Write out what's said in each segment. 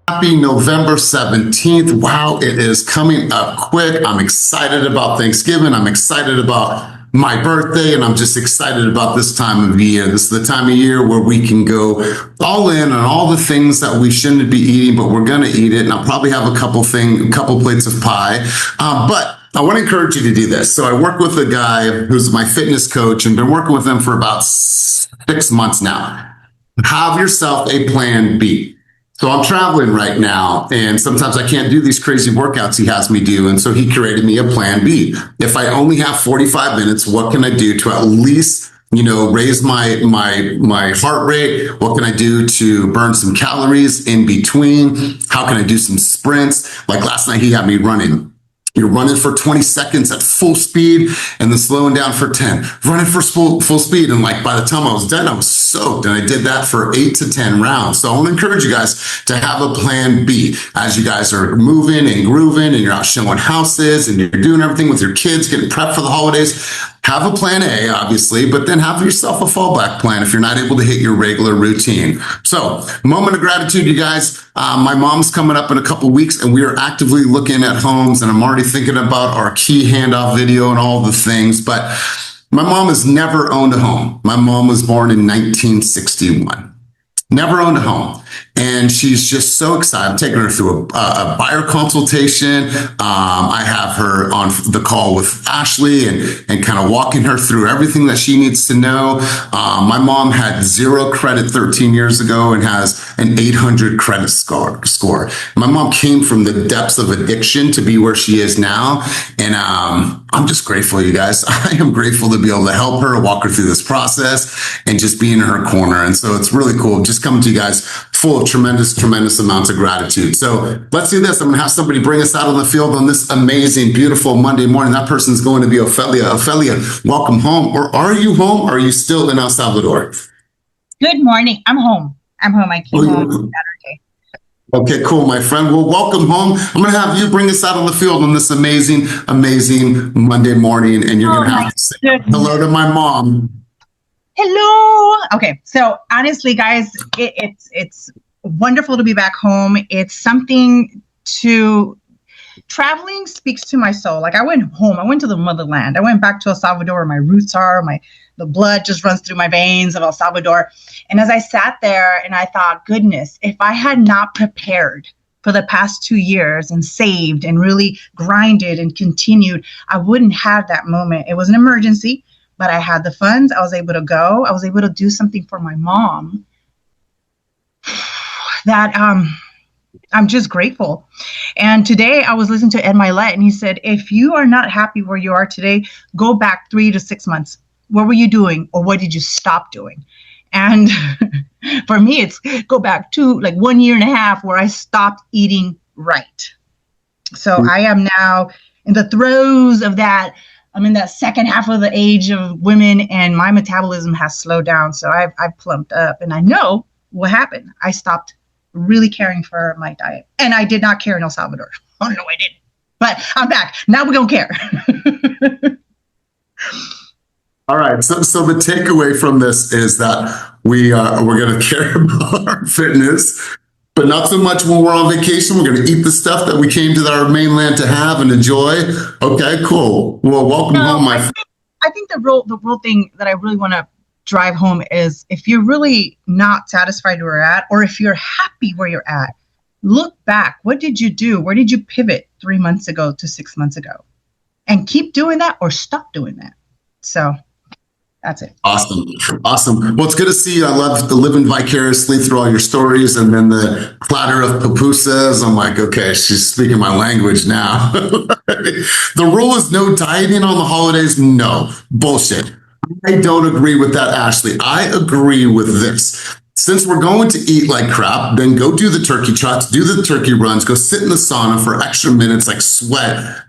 Happy November 17th. Wow, it is coming up quick. I'm excited about Thanksgiving. I'm excited about my birthday, and I'm just excited about this time of year. This is the time of year where we can go all in on all the things that we shouldn't be eating, but we're going to eat it. And I'll probably have a couple plates of pie. But I want to encourage you to do this. So I work with a guy who's my fitness coach and been working with him for about 6 months now. Have yourself a plan B. So I'm traveling right now, and sometimes I can't do these crazy workouts he has me do. And so he created me a plan B. If I only have 45 minutes, what can I do to at least, raise my heart rate? What can I do to burn some calories in between? How can I do some sprints? Like last night, he had me running. You're running for 20 seconds at full speed and then slowing down for 10. Running for full speed. And like by the time I was done, I was soaked. And I did that for 8 to 10 rounds. So I want to encourage you guys to have a plan B as you guys are moving and grooving and you're out showing houses and you're doing everything with your kids, getting prepped for the holidays. Have a plan A, obviously, but then have yourself a fallback plan if you're not able to hit your regular routine. So, moment of gratitude, you guys. My mom's coming up in a couple weeks, and we are actively looking at homes, and I'm already thinking about our key handoff video and all the things, but my mom has never owned a home. My mom was born in 1961. Never owned a home. And she's just so excited. I'm taking her through a buyer consultation. I have her on the call with Ashley and kind of walking her through everything that she needs to know. My mom had 0 credit 13 years ago and has an 800 credit score. My mom came from the depths of addiction to be where she is now. And I'm just grateful, you guys. I am grateful to be able to help her, walk her through this process and just be in her corner. And so it's really cool just coming to you guys full of tremendous amounts of gratitude. So let's do this. I'm going to have somebody bring us out on the field on this amazing, beautiful Monday morning. That person's going to be Ophelia. Ophelia, welcome home. Or are you home? Or are you still in El Salvador? Good morning. I'm home. I came home Saturday. Okay, cool, my friend. Well, welcome home. I'm going to have you bring us out on the field on this amazing Monday morning. And you're going to have to say hello to my mom. Hello. Okay. So honestly, guys, it's wonderful to be back home. It's something traveling speaks to my soul. Like I went home, I went to the motherland. I went back to El Salvador where my roots are, the blood just runs through my veins of El Salvador. And as I sat there and I thought, goodness, if I had not prepared for the past 2 years and saved and really grinded and continued, I wouldn't have that moment. It was an emergency. But I had the funds. I was able to go. I was able to do something for my mom that I'm just grateful. And today I was listening to Ed Milet, and he said, if you are not happy where you are today, go back 3 to 6 months. What were you doing, or what did you stop doing? And for me, it's go back to like 1.5 years where I stopped eating right. So I am now in the throes of that. I'm in that second half of the age of women, and my metabolism has slowed down. So I've plumped up, and I know what happened. I stopped really caring for my diet, and I did not care in El Salvador. Oh no, I didn't. But I'm back. Now we're gonna care. All right. So the takeaway from this is that we're going to care about our fitness, but not so much when we're on vacation. We're going to eat the stuff that we came to our mainland to have and enjoy. Okay, cool. Well, welcome home, my friend. I think the real thing that I really want to drive home is if you're really not satisfied where you're at, or if you're happy where you're at, look back. What did you do? Where did you pivot 3 months ago to 6 months ago? And keep doing that or stop doing that. So that's it. Awesome. Well, it's good to see you. I love the living vicariously through all your stories, and then the clatter of pupusas. I'm like, okay, she's speaking my language now. The rule is no dieting on the holidays. No, bullshit. I don't agree with that, Ashley. I agree with this. Since we're going to eat like crap, then go do the turkey trots, do the turkey runs, go sit in the sauna for extra minutes, like sweat,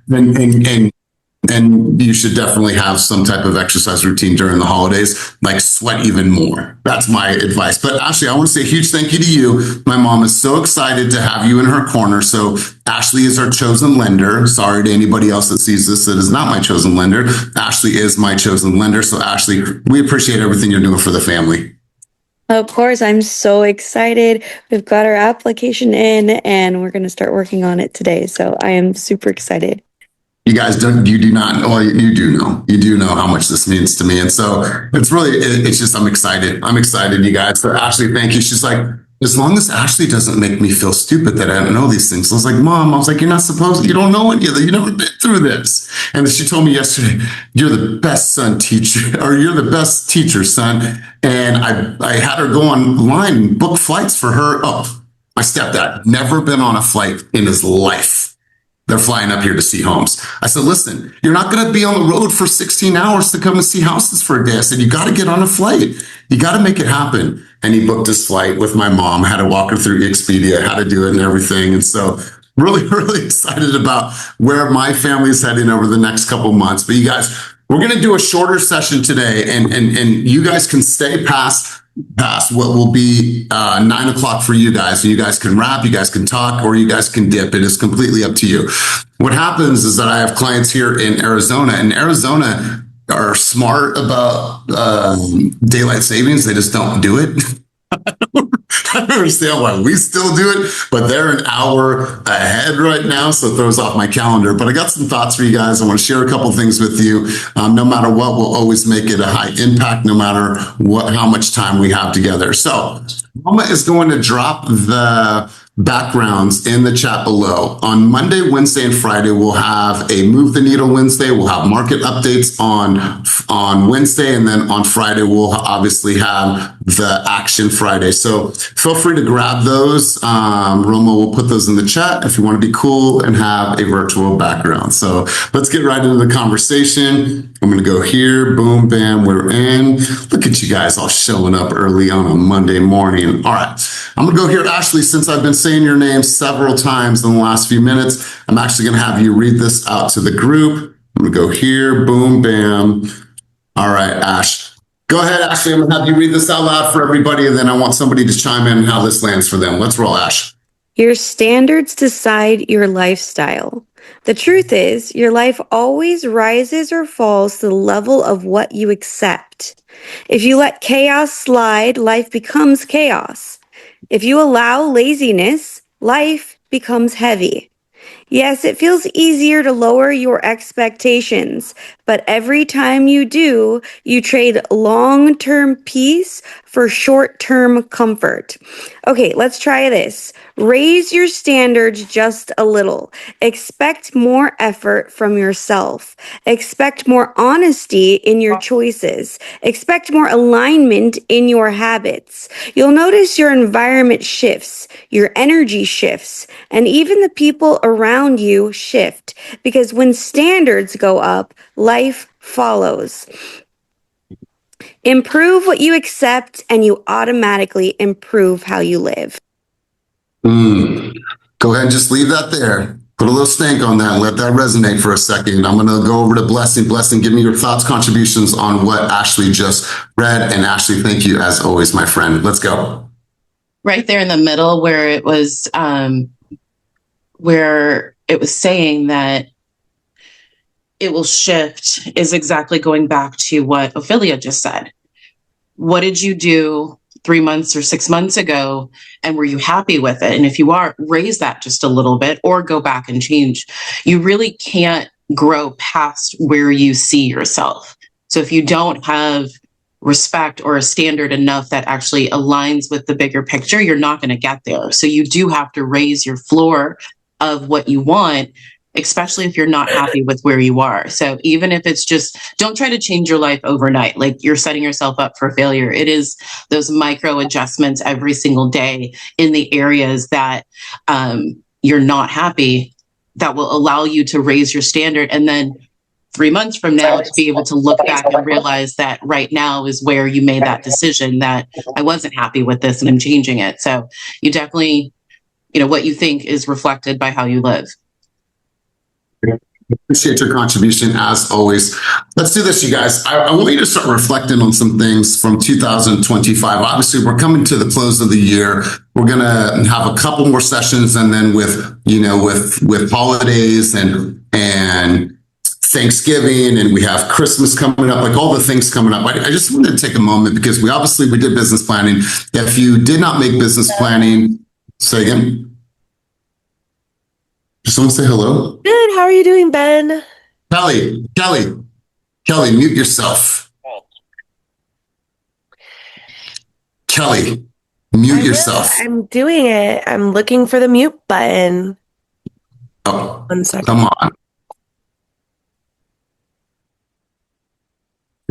and you should definitely have some type of exercise routine during the holidays, like sweat even more. That's my advice. But Ashley, I want to say a huge thank you to you. My mom is so excited to have you in her corner. So Ashley is our chosen lender. Sorry to anybody else that sees this that is not my chosen lender. Ashley is my chosen lender. So Ashley, we appreciate everything you're doing for the family. Of course, I'm so excited. We've got our application in and we're going to start working on it today. So I am super excited. You guys don't, you do not, well, you do know how much this means to me. And so it's really, it's just, I'm excited. I'm excited, you guys. So Ashley, thank you. She's like, as long as Ashley doesn't make me feel stupid that I don't know these things. I was like, Mom, I was like, you're not supposed, you don't know any of that. You never been through this. And she told me yesterday, you're the best son teacher, or you're the best teacher, son. And I had her go online and book flights for her. Oh, my stepdad, never been on a flight in his life. They're flying up here to see homes. I said, listen, you're not going to be on the road for 16 hours to come and see houses for a day. I said, you got to get on a flight. You got to make it happen. And he booked his flight with my mom, had to walk her through Expedia, how to do it and everything. And so really, really excited about where my family is heading over the next couple months. But you guys, we're going to do a shorter session today, and you guys can stay past what will be 9 o'clock for you guys. And you guys can rap, you guys can talk, or you guys can dip. It is completely up to you. What happens is that I have clients here in Arizona, and Arizona are smart about daylight savings. They just don't do it. I don't understand why we still do it, but they're an hour ahead right now, so it throws off my calendar. But I got some thoughts for you guys. I want to share a couple things with you. No matter what, we'll always make it a high impact, no matter how much time we have together. So Mama is going to drop the backgrounds in the chat below. On Monday, Wednesday, and Friday, we'll have a Move the Needle Wednesday. We'll have market updates on Wednesday, and then on Friday, we'll obviously have the Action Friday. So feel free to grab those. Roma will put those in the chat if you want to be cool and have a virtual background. So let's get right into the conversation. I'm going to go here. Boom, bam, we're in. Look at you guys all showing up early on a Monday morning. All right. I'm going to go here, Ashley, since I've been saying your name several times in the last few minutes. I'm actually going to have you read this out to the group. I'm going to go here. Boom, bam. All right, Ash. Go ahead, Ashley. I'm going to have you read this out loud for everybody, and then I want somebody to chime in how this lands for them. Let's roll, Ash. Your standards decide your lifestyle. The truth is, your life always rises or falls to the level of what you accept. If you let chaos slide, life becomes chaos. If you allow laziness, life becomes heavy. Yes, it feels easier to lower your expectations, but every time you do, you trade long-term peace for short-term comfort. Okay, let's try this. Raise your standards just a little. Expect more effort from yourself. Expect more honesty in your choices. Expect more alignment in your habits. You'll notice your environment shifts, your energy shifts, and even the people around you shift. Because when standards go up, life follows. Improve what you accept, and you automatically improve how you live. Go ahead and just leave that there. Put a little stank on that and let that resonate for a second. I'm going to go over to Blessing. Blessing, give me your thoughts, contributions on what Ashley just read. And Ashley, thank you as always, my friend. Let's go. Right there in the middle where it was saying that it will shift is exactly going back to what Ophelia just said. What did you do 3 months or 6 months ago, and were you happy with it? And if you are, raise that just a little bit or go back and change. You really can't grow past where you see yourself. So if you don't have respect or a standard enough that actually aligns with the bigger picture, you're not going to get there. So you do have to raise your floor of what you want, especially if you're not happy with where you are. So even if it's just, don't try to change your life overnight. Like you're setting yourself up for failure. It is those micro adjustments every single day in the areas that you're not happy that will allow you to raise your standard. And then 3 months from now to be able to look back and realize that right now is where you made that decision that I wasn't happy with this and I'm changing it. So you definitely, what you think is reflected by how you live. Appreciate your contribution as always. Let's do this, you guys. I want you to start reflecting on some things from 2025. Obviously, we're coming to the close of the year. We're going to have a couple more sessions, and then with holidays and Thanksgiving and we have Christmas coming up, like all the things coming up. I just wanted to take a moment because we did business planning. If you did not make business planning, say again. Just someone say hello. Good. How are you doing, Ben? Kelly, mute yourself. Kelly, mute yourself. I'm doing it. I'm looking for the mute button. Oh, 1 second. come on.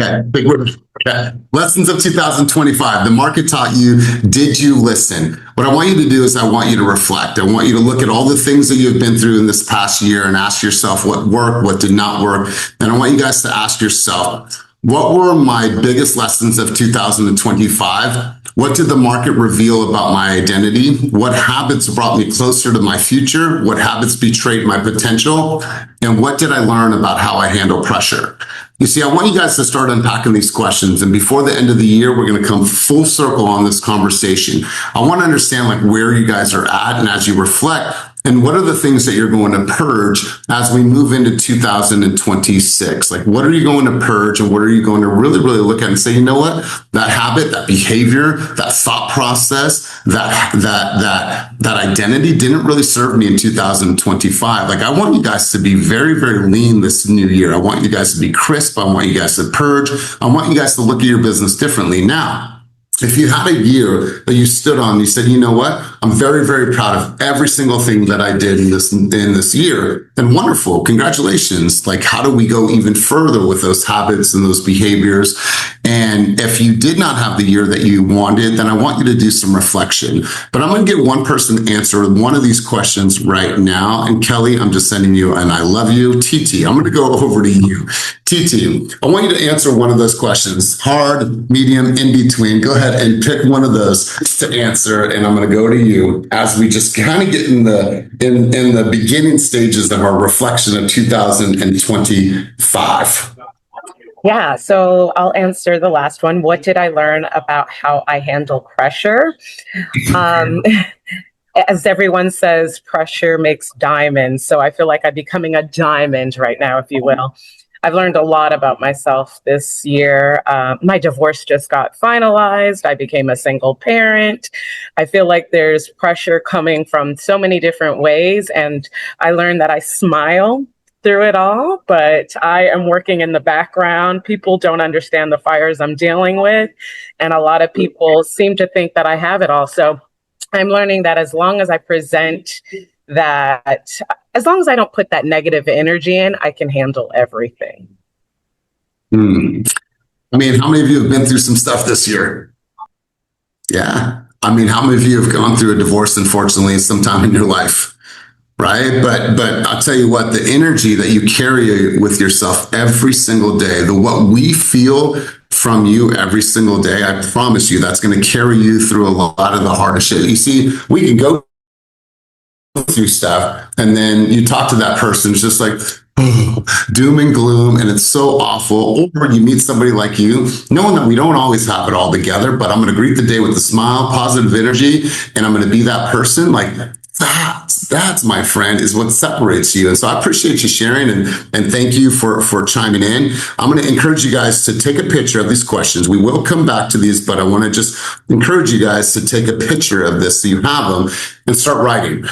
Okay, big word. Okay. Lessons of 2025. The market taught you. Did you listen? What I want you to do is I want you to reflect. I want you to look at all the things that you've been through in this past year and ask yourself what worked, what did not work. And I want you guys to ask yourself, what were my biggest lessons of 2025? What did the market reveal about my identity? What habits brought me closer to my future? What habits betrayed my potential? And what did I learn about how I handle pressure? You see, I want you guys to start unpacking these questions. And before the end of the year, we're going to come full circle on this conversation. I want to understand like where you guys are at and as you reflect, and what are the things that you're going to purge as we move into 2026? Like, what are you going to purge and what are you going to really, really look at and say, you know what, that habit, that behavior, that thought process, that identity didn't really serve me in 2025. Like, I want you guys to be very, very lean this new year. I want you guys to be crisp. I want you guys to purge. I want you guys to look at your business differently. Now, if you had a year that you stood on, you said, you know what, I'm very, very proud of every single thing that I did in this year, then wonderful, congratulations. Like, how do we go even further with those habits and those behaviors? And if you did not have the year that you wanted, then I want you to do some reflection. But I'm going to get one person to answer one of these questions right now. And Kelly, I'm just sending you an I love you. TT, I'm going to go over to you. TT, I want you to answer one of those questions. Hard, medium, in between. Go ahead and pick one of those to answer. And I'm going to go to you as we just kind of get in the beginning stages of our reflection of 2025. Yeah, so I'll answer the last one. What did I learn about how I handle pressure? As everyone says, pressure makes diamonds. So I feel like I'm becoming a diamond right now, if you will. I've learned a lot about myself this year. My divorce just got finalized. I became a single parent. I feel like there's pressure coming from so many different ways. And I learned that I smile through it all, but I am working in the background. People don't understand the fires I'm dealing with. And a lot of people seem to think that I have it all. So I'm learning that as long as I present that, as long as I don't put that negative energy in, I can handle everything. I mean, how many of you have been through some stuff this year? Yeah. I mean, how many of you have gone through a divorce, unfortunately, sometime in your life? Right. But I'll tell you what, the energy that you carry with yourself every single day, what we feel from you every single day, I promise you that's going to carry you through a lot of the hardest shit. You see, we can go through stuff and then you talk to that person, it's just like doom and gloom and it's so awful. Or you meet somebody like you, knowing that we don't always have it all together, but I'm going to greet the day with a smile, positive energy, and I'm going to be that person. Like, that's my friend, is what separates you. And so I appreciate you sharing and thank you for chiming in. I'm going to encourage you guys to take a picture of these questions. We will come back to these, but I want to just encourage you guys to take a picture of this so you have them and start writing.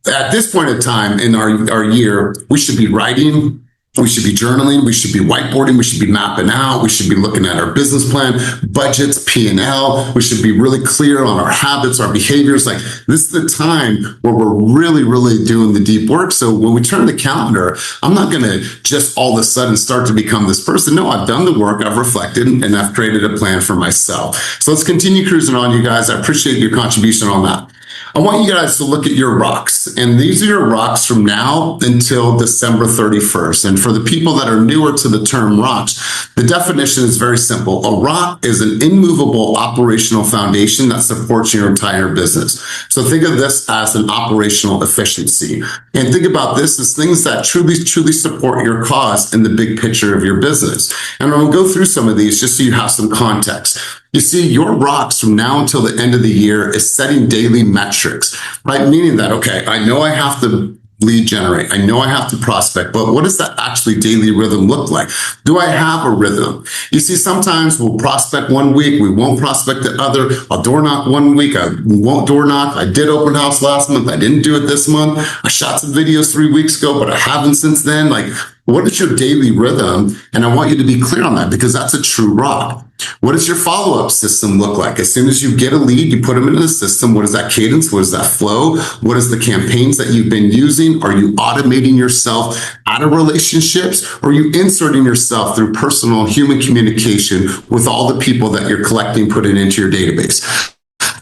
At this point in time in our year, we should be writing. We should be journaling. We should be whiteboarding. We should be mapping out. We should be looking at our business plan, budgets, P&L. We should be really clear on our habits, our behaviors. Like, this is the time where we're really, really doing the deep work. So when we turn the calendar, I'm not going to just all of a sudden start to become this person. No, I've done the work. I've reflected and I've created a plan for myself. So let's continue cruising on, you guys. I appreciate your contribution on that. I want you guys to look at your rocks, and these are your rocks from now until December 31st. And for the people that are newer to the term rocks, the definition is very simple. A rock is an immovable operational foundation that supports your entire business. So think of this as an operational efficiency. And think about this as things that truly support your cause in the big picture of your business. And I'm going to go through some of these just so you have some context. You see, your rocks from now until the end of the year is setting daily metrics, right? Meaning that, okay, I know I have to lead generate. I know I have to prospect, but what does that actually daily rhythm look like? Do I have a rhythm? You see, sometimes we'll prospect one week, we won't prospect the other. I'll door knock one week, I won't door knock. I did open house last month, I didn't do it this month. I shot some videos 3 weeks ago, but I haven't since then. Like, what is your daily rhythm? And I want you to be clear on that, because that's a true rock. What does your follow-up system look like? As soon as you get a lead, you put them into the system. What is that cadence? What is that flow? What is the campaigns that you've been using? Are you automating yourself out of relationships? Or are you inserting yourself through personal human communication with all the people that you're collecting, putting into your database?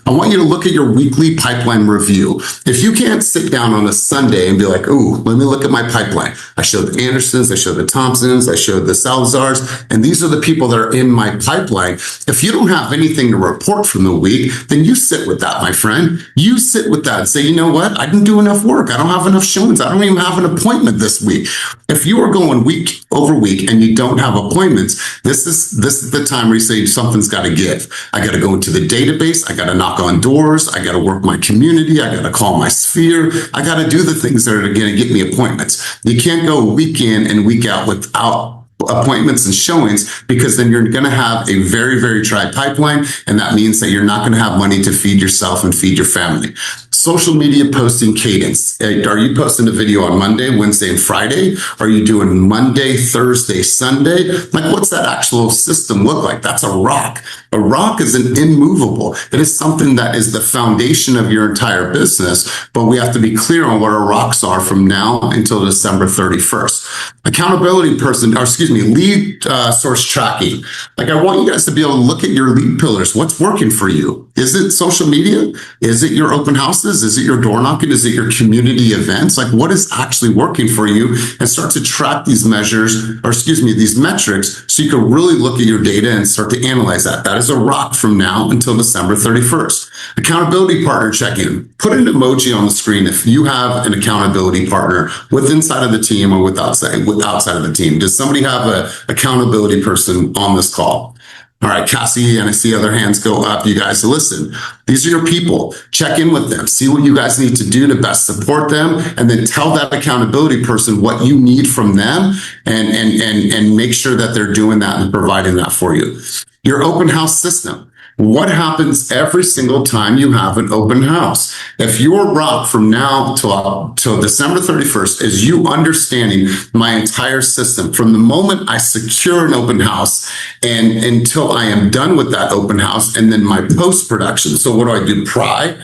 I want you to look at your weekly pipeline review. If you can't sit down on a Sunday and be like, "Ooh, let me look at my pipeline. I showed the Andersons, I showed the Thompsons, I showed the Salazars, and these are the people that are in my pipeline." If you don't have anything to report from the week, then you sit with that, my friend. You sit with that and say, "You know what? I didn't do enough work. I don't have enough showings. I don't even have an appointment this week." If you are going week over week and you don't have appointments, this is the time where you say something's got to give. I got to go into the database. I got to knock on doors. I got to work my community. I got to call my sphere. I got to do the things that are going to get me appointments. You can't go week in and week out without appointments and showings, because then you're going to have a very, very dry pipeline. And that means that you're not going to have money to feed yourself and feed your family. Social media posting cadence. Are you posting a video on Monday, Wednesday, and Friday? Are you doing Monday, Thursday, Sunday? Like, what's that actual system look like? That's a rock. A rock is an immovable. It is something that is the foundation of your entire business, but we have to be clear on what our rocks are from now until December 31st. Accountability person, or excuse me, lead source tracking. Like, I want you guys to be able to look at your lead pillars. What's working for you? Is it social media? Is it your open houses? Is it your door knocking? Is it your community events? Like, what is actually working for you? And start to track these measures, or excuse me, these metrics, so you can really look at your data and start to analyze that. That is a rock from now until December 31st. Accountability partner check-in. Put an emoji on the screen if you have an accountability partner with inside of the team or with outside of the team. Does somebody have an accountability person on this call? All right, Cassie, and I see other hands go up. You guys listen. These are your people. Check in with them. See what you guys need to do to best support them, and then tell that accountability person what you need from them, and make sure that they're doing that and providing that for you. Your open house system. What happens every single time you have an open house? If your rock from now till December 31st is you understanding my entire system, from the moment I secure an open house and until I am done with that open house, and then my post-production. So what do I do pre?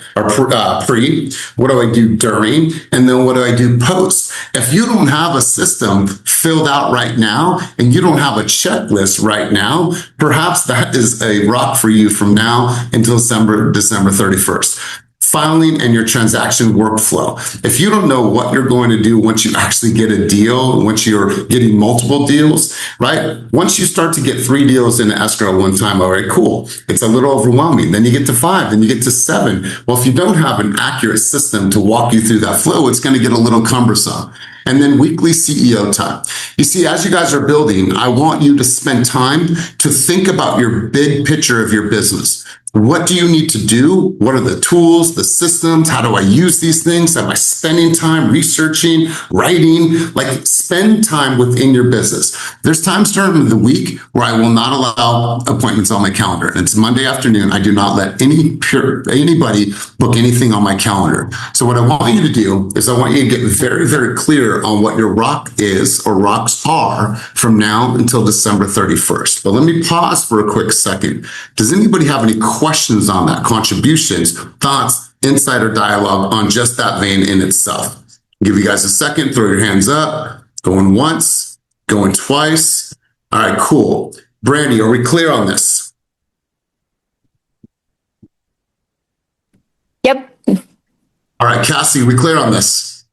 What do I do during? And then what do I do post? If you don't have a system filled out right now, and you don't have a checklist right now, perhaps that is a rock for you from now until December 31st. Filing and your transaction workflow. If you don't know what you're going to do once you actually get a deal, once you're getting multiple deals, right? Once you start to get 3 deals in escrow at one time, all right, cool. It's a little overwhelming. Then you get to 5, then you get to 7. Well, if you don't have an accurate system to walk you through that flow, it's going to get a little cumbersome. And then weekly CEO time. You see, as you guys are building, I want you to spend time to think about your big picture of your business. What do you need to do? What are the tools, the systems? How do I use these things? Am I spending time researching, writing? Like, spend time within your business. There's times during the week where I will not allow appointments on my calendar. And it's Monday afternoon. I do not let anybody book anything on my calendar. So what I want you to do is I want you to get very, very clear on what your rock is, or rocks are, from now until December 31st. But let me pause for a quick second. Does anybody have any questions on that? Contributions, thoughts, insider dialogue on just that vein in itself? I'll give you guys a second. Throw your hands up. Going once, going twice. All right, cool. Brandy, are we clear on this? Yep. All right, Cassie, are we clear on this?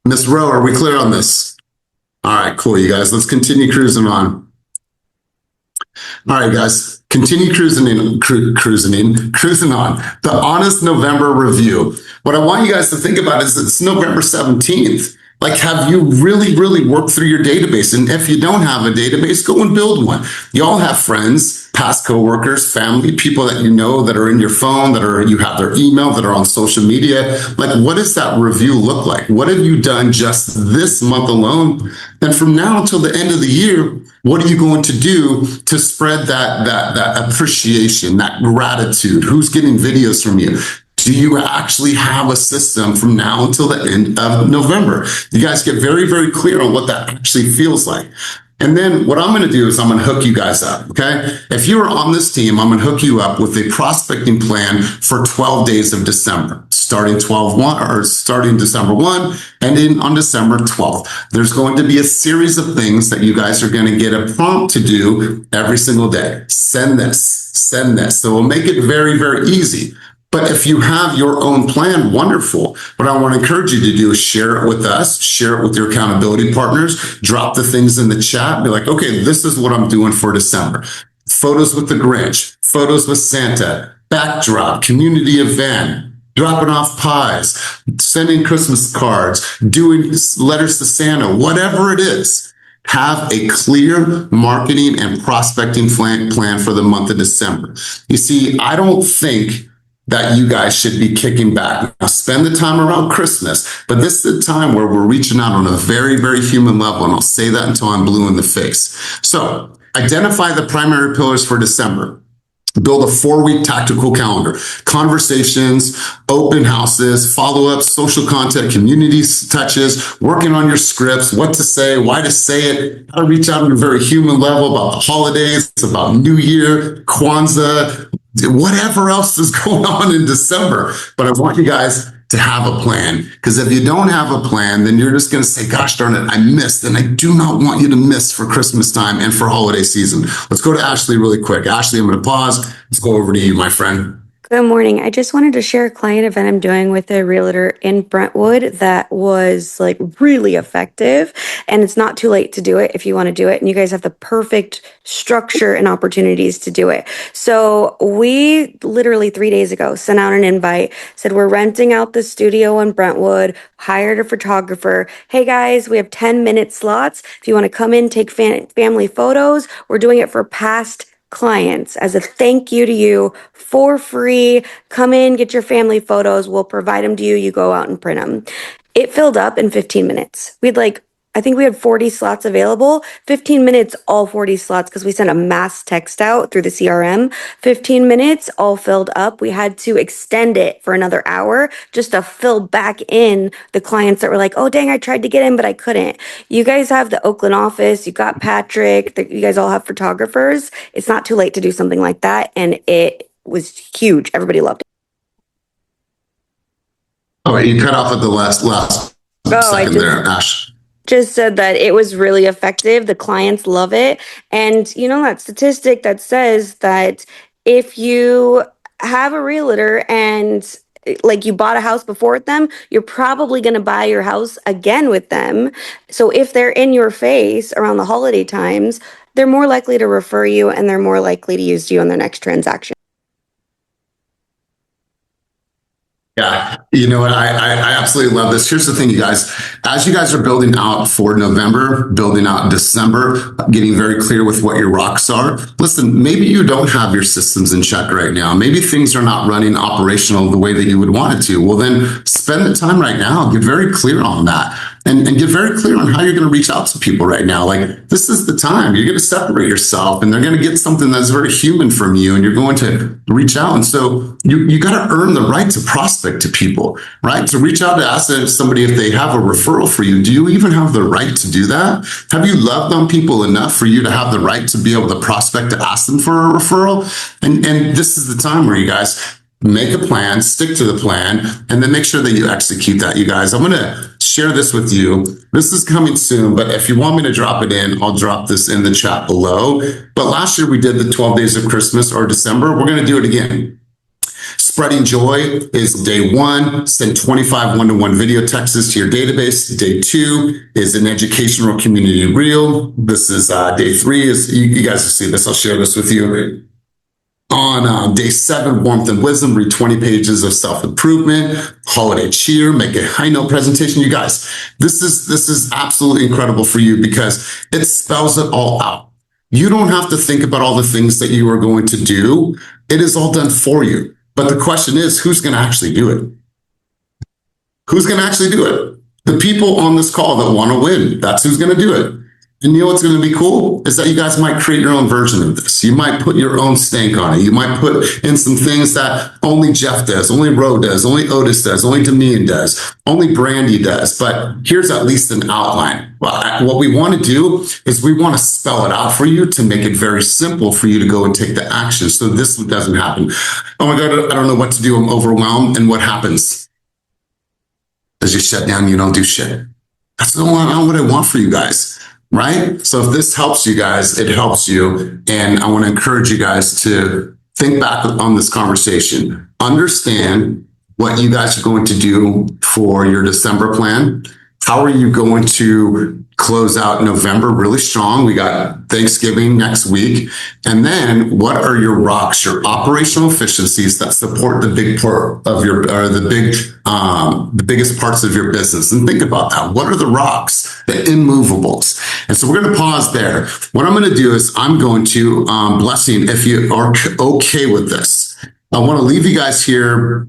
Miss Rowe, are we clear on this? All right, cool, you guys. Let's continue cruising on. All right, guys, continue cruising on. The Honest November Review. What I want you guys to think about is it's November 17th. Like, have you really worked through your database? And if you don't have a database, go and build one. You all have friends, past coworkers, family, people that you know that are in your phone, you have their email, that are on social media. Like, what does that review look like? What have you done just this month alone? And from now until the end of the year, what are you going to do to spread that appreciation, that gratitude? Who's getting videos from you? Do you actually have a system from now until the end of November? You guys get very clear on what that actually feels like. And then what I'm going to do is I'm going to hook you guys up, okay? If you're on this team, I'm going to hook you up with a prospecting plan for 12 days of December, starting December 1, ending on December 12th. There's going to be a series of things that you guys are going to get a prompt to do every single day. Send this, send this. So we'll make it very easy. But if you have your own plan, wonderful. What I want to encourage you to do is share it with us, share it with your accountability partners, drop the things in the chat, be like, okay, this is what I'm doing for December. Photos with the Grinch, photos with Santa, backdrop, community event, dropping off pies, sending Christmas cards, doing letters to Santa, whatever it is. Have a clear marketing and prospecting plan for the month of December. You see, I don't think that you guys should be kicking back. Now, spend the time around Christmas, but this is the time where we're reaching out on a very human level, and I'll say that until I'm blue in the face. So identify the primary pillars for December. Build a 4-week tactical calendar, conversations, open houses, follow-ups, social content, community touches, working on your scripts, what to say, why to say it, how to reach out on a very human level about the holidays, about New Year, Kwanzaa, whatever else is going on in December. But I want you guys to have a plan, because if you don't have a plan, then you're just going to say, gosh darn it, I missed. And I do not want you to miss for Christmas time and for holiday season. Let's go to Ashley really quick. Ashley, I'm going to pause. Let's go over to you, my friend. Good morning. I just wanted to share a client event I'm doing with a realtor in Brentwood that was like really effective, and it's not too late to do it if you want to do it, and you guys have the perfect structure and opportunities to do it. So we literally 3 days ago sent out an invite, said we're renting out the studio in Brentwood, hired a photographer. Hey guys, we have 10-minute slots. If you want to come in, take family photos, we're doing it for past clients as a thank you to you for free. Come in, get your family photos. We'll provide them to you. You go out and print them. It filled up in 15 minutes. I think we had 40 slots available, 15 minutes, all 40 slots, because we sent a mass text out through the CRM, 15 minutes, all filled up. We had to extend it for another hour just to fill back in the clients that were like, oh, dang, I tried to get in, but I couldn't. You guys have the Oakland office. You got Patrick. You guys all have photographers. It's not too late to do something like that. And it was huge. Everybody loved it. Oh, you cut off at the last second there, Ash. Just said that it was really effective. The clients love it. And you know that statistic that says that if you have a realtor and like you bought a house before with them, you're probably going to buy your house again with them. So if they're in your face around the holiday times, they're more likely to refer you, and they're more likely to use you on their next transaction. Yeah, you know what? I absolutely love this. Here's the thing, you guys. As you guys are building out for November, building out December, getting very clear with what your rocks are. Listen, maybe you don't have your systems in check right now. Maybe things are not running operational the way that you would want it to. Well, then spend the time right now. Get very clear on that. And get very clear on how you're going to reach out to people right now. Like, this is the time. You're going to separate yourself, and they're going to get something that's very human from you, and you're going to reach out. And so you got to earn the right to prospect to people, right? To reach out to ask somebody if they have a referral for you. Do you even have the right to do that? Have you loved on people enough for you to have the right to be able to prospect to ask them for a referral? And this is the time where you guys make a plan, stick to the plan, and then make sure that you execute that, you guys. I'm going to share this with you. This is coming soon, but if you want me to drop it in, I'll drop this in the chat below. But last year we did the 12 days of Christmas or December. We're going to do it again. Spreading joy is day 1. Send 25 one-to-one video texts to your database. Day 2 is an educational community reel. This is day 3 is, you guys will see this. I'll share this with you. On day 7, warmth and wisdom, read 20 pages of self-improvement, holiday cheer, make a high note presentation. You guys, this is absolutely incredible for you because it spells it all out. You don't have to think about all the things that you are going to do. It is all done for you. But the question is, who's going to actually do it? Who's going to actually do it? The people on this call that want to win, that's who's going to do it. And you know what's going to be cool is that you guys might create your own version of this. You might put your own stank on it. You might put in some things that only Jeff does, only Ro does, only Otis does, only Damian does, only Brandy does. But here's at least an outline. Well, what we want to do is we want to spell it out for you to make it very simple for you to go and take the action. So this doesn't happen. Oh my God, I don't know what to do. I'm overwhelmed. And what happens? As you shut down, you don't do shit. That's not what I want for you guys. Right? So if this helps you guys, it helps you. And I want to encourage you guys to think back on this conversation. Understand what you guys are going to do for your December plan. How are you going to close out November really strong? We got Thanksgiving next week. And then what are your rocks, your operational efficiencies that support the big part of your, or the biggest parts of your business? And think about that. What are the rocks, the immovables? And so we're going to pause there. What I'm going to do is I'm going to, Blessing, if you are okay with this, I want to leave you guys here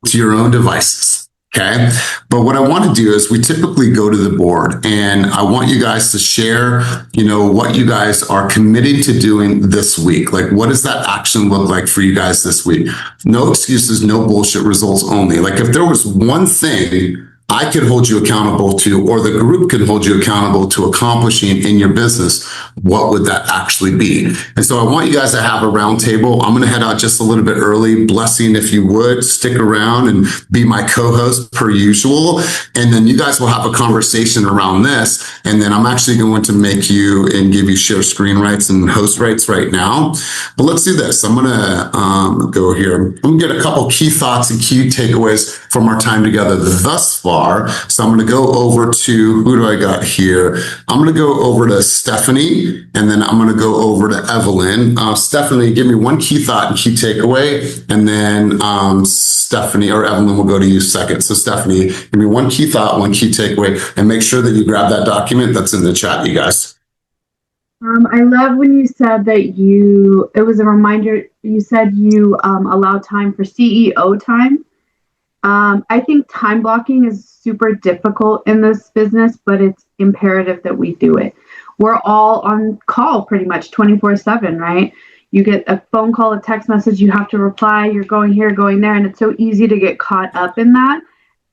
to your own devices. Okay. But what I want to do is we typically go to the board and I want you guys to share, what you guys are committing to doing this week. Like, what does that action look like for you guys this week? No excuses, no bullshit, results only. Like if there was one thing I could hold you accountable to, or the group can hold you accountable to accomplishing in your business, what would that actually be? And so I want you guys to have a round table. I'm going to head out just a little bit early. Blessing, if you would, stick around and be my co-host per usual. And then you guys will have a conversation around this. And then I'm actually going to make you and give you share screen rights and host rights right now. But let's do this. I'm going to go here. I'm going to get a couple key thoughts and key takeaways from our time together thus far. So I'm going to go over to, who do I got here? I'm going to go over to Stephanie, and then I'm going to go over to Evelyn. Stephanie, give me one key thought and key takeaway, and then Stephanie or Evelyn will go to you second. So Stephanie, give me one key thought, one key takeaway, and make sure that you grab that document that's in the chat, you guys. I love when you said that it was a reminder, you said you allow time for CEO time. I think time blocking is super difficult in this business, but it's imperative that we do it. We're all on call pretty much 24/7, right? You get a phone call, a text message, you have to reply, you're going here, going there, and it's so easy to get caught up in that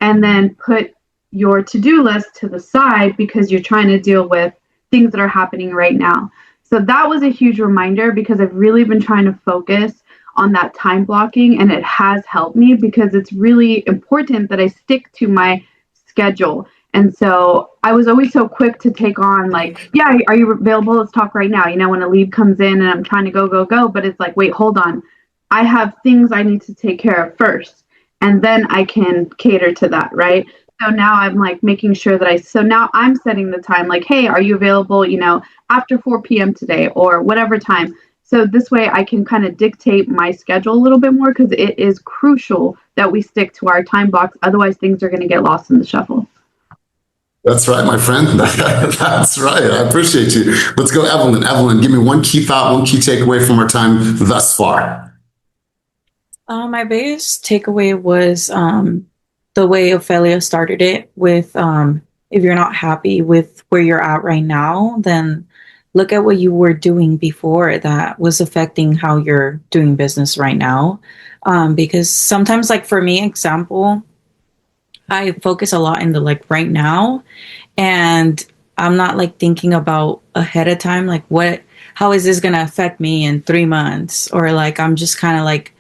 and then put your to-do list to the side because you're trying to deal with things that are happening right now. So that was a huge reminder because I've really been trying to focus on that time blocking, and it has helped me because it's really important that I stick to my schedule. And so I was always so quick to take on like, yeah, are you available? Let's talk right now. When a lead comes in and I'm trying to go, but it's like, wait, hold on. I have things I need to take care of first, and then I can cater to that, right? So now I'm like making sure that so now I'm setting the time like, hey, are you available, after 4 p.m. today or whatever time? So this way I can kind of dictate my schedule a little bit more because it is crucial that we stick to our time blocks. Otherwise, things are going to get lost in the shuffle. That's right, my friend. That's right. I appreciate you. Let's go, Evelyn. Evelyn, give me one key thought, one key takeaway from our time thus far. My biggest takeaway was the way Ophelia started it with, if you're not happy with where you're at right now, then look at what you were doing before that was affecting how you're doing business right now. Because sometimes, like for me, example, I focus a lot in the like right now, and I'm not like thinking about ahead of time, like how is this going to affect me in 3 months? Or like, I'm just kind of like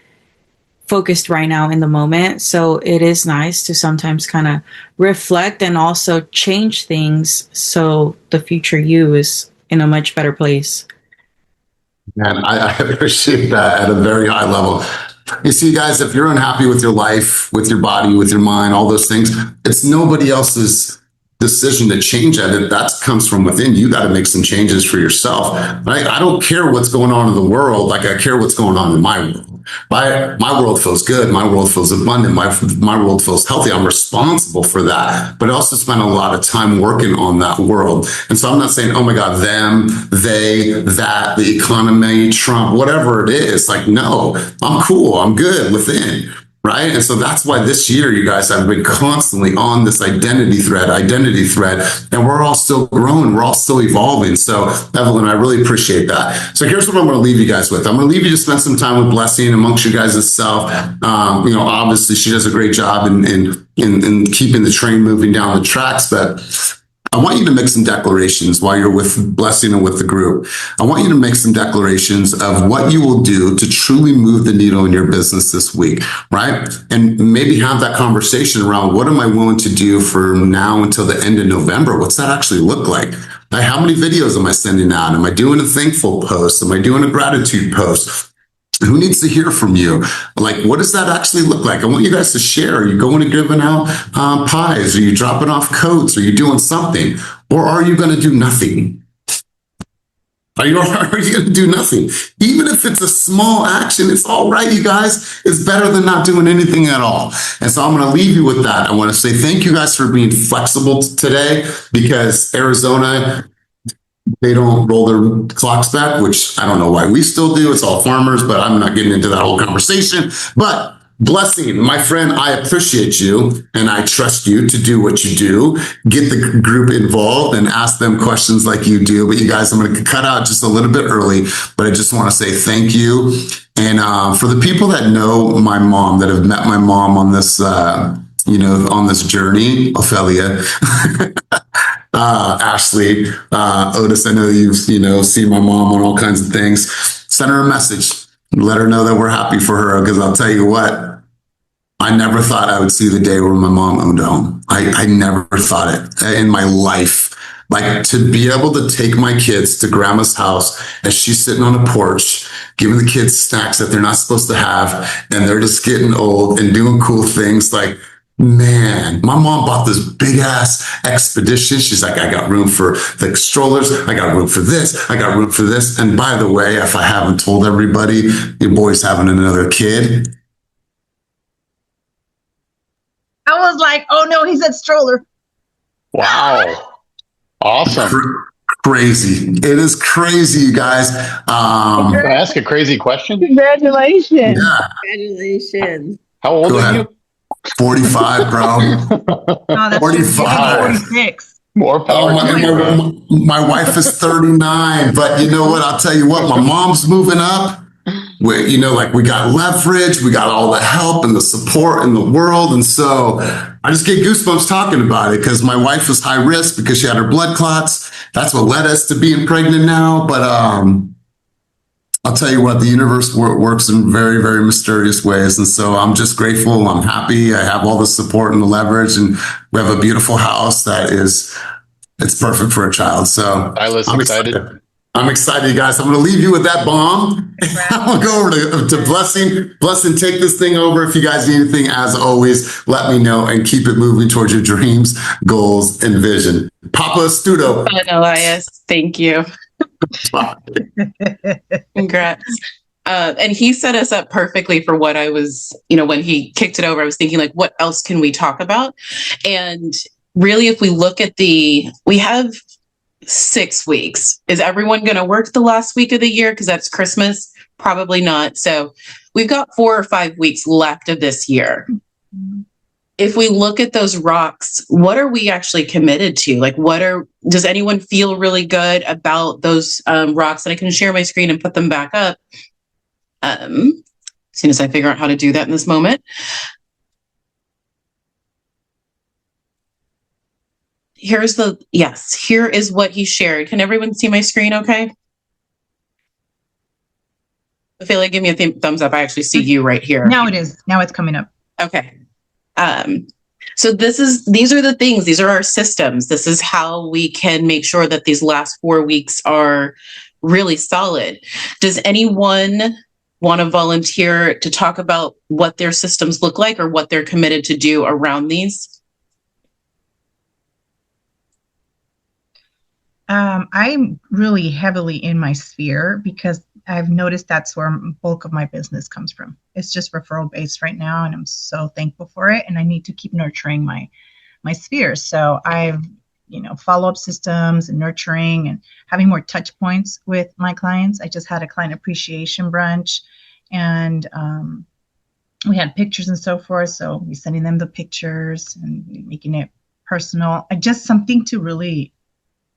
focused right now in the moment. So it is nice to sometimes kind of reflect and also change things so the future you is in a much better place. And I appreciate that at a very high level. You see, guys, if you're unhappy with your life, with your body, with your mind, all those things, it's nobody else's decision to change that comes from within. You got to make some changes for yourself, right? I don't care what's going on in the world. Like, I care what's going on in my world. My world feels good. My world feels abundant. My world feels healthy. I'm responsible for that. But I also spend a lot of time working on that world. And so I'm not saying, oh my God, them, they, that, the economy, Trump, whatever it is. Like, no, I'm cool. I'm good within. Right. And so that's why this year, you guys, have been constantly on this identity thread. And we're all still growing. We're all still evolving. So, Evelyn, I really appreciate that. So here's what I'm going to leave you guys with. I'm going to leave you to spend some time with Blessing amongst you guys itself. Obviously, she does a great job in keeping the train moving down the tracks. But I want you to make some declarations while you're with Blessing and with the group. I want you to make some declarations of what you will do to truly move the needle in your business this week, right? And maybe have that conversation around, what am I willing to do from now until the end of November? What's that actually look like? Like, how many videos am I sending out? Am I doing a thankful post? Am I doing a gratitude post? Who needs to hear from you? Like, what does that actually look like? I want you guys to share. Are you going to giving out pies? Are you dropping off coats? Are you doing something? Or are you going to do nothing? Are you going to do nothing? Even if it's a small action, it's all right, you guys. It's better than not doing anything at all. And so I'm going to leave you with that. I want to say thank you guys for being flexible today, because Arizona, they don't roll their clocks back, which I don't know why we still do. It's all farmers, but I'm not getting into that whole conversation. But Blessing, my friend, I appreciate you and I trust you to do what you do. Get the group involved and ask them questions like you do. But you guys, I'm going to cut out just a little bit early, but I just want to say thank you. And for the people that know my mom, that have met my mom on this, on this journey, Ophelia, Ashley, Otis, I know you've, seen my mom on all kinds of things. Send her a message. Let her know that we're happy for her, because I'll tell you what, I never thought I would see the day where my mom owned a home. I never thought it in my life. Like, to be able to take my kids to grandma's house as she's sitting on a porch, giving the kids snacks that they're not supposed to have, and they're just getting old and doing cool things. Like, man, my mom bought this big ass expedition. She's like, I got room for the strollers. I got room for this. I got room for this. And by the way, if I haven't told everybody, your boy's having another kid. I was like, oh no, he said stroller. Wow. Awesome. Crazy. It is crazy, you guys. Can I ask a crazy question? Congratulations. Yeah. Congratulations. How old are you? 45, bro. No, that's 45. 46. More power. My wife is 39, but you know what? I'll tell you what, my mom's moving up. We got leverage, we got all the help and the support in the world. And so I just get goosebumps talking about it, because my wife was high risk because she had her blood clots. That's what led us to being pregnant now. But I'll tell you what, the universe works in very, very mysterious ways. And so I'm just grateful. I'm happy. I have all the support and the leverage, and we have a beautiful house it's perfect for a child. So I'm excited. I'm excited, you guys. I'm going to leave you with that bomb. I'm going to go over to Blessing. Blessing, take this thing over. If you guys need anything, as always, let me know, and keep it moving towards your dreams, goals, and vision. Papa Astuto. Elias, thank you. Congrats. And he set us up perfectly for what I was, when he kicked it over, I was thinking, like, what else can we talk about? And really, if we look at we have 6 weeks. Is everyone going to work the last week of the year because that's Christmas? Probably not. So we've got 4 or 5 weeks left of this year. If we look at those rocks, what are we actually committed to? Like, does anyone feel really good about those rocks? And I can share my screen and put them back up as soon as I figure out how to do that in this moment. Here is what he shared. Can everyone see my screen okay? Ophelia, give me a thumbs up. I actually see you right here. Now it is. Now it's coming up. Okay. So these are the things, these are our systems. This is how we can make sure that these last 4 weeks are really solid. Does anyone want to volunteer to talk about what their systems look like or what they're committed to do around these? I'm really heavily in my sphere because I've noticed that's where bulk of my business comes from. It's just referral based right now, and I'm so thankful for it. And I need to keep nurturing my sphere. So I've, follow up systems and nurturing and having more touch points with my clients. I just had a client appreciation brunch, and we had pictures and so forth. So we're sending them the pictures and making it personal. Just something to really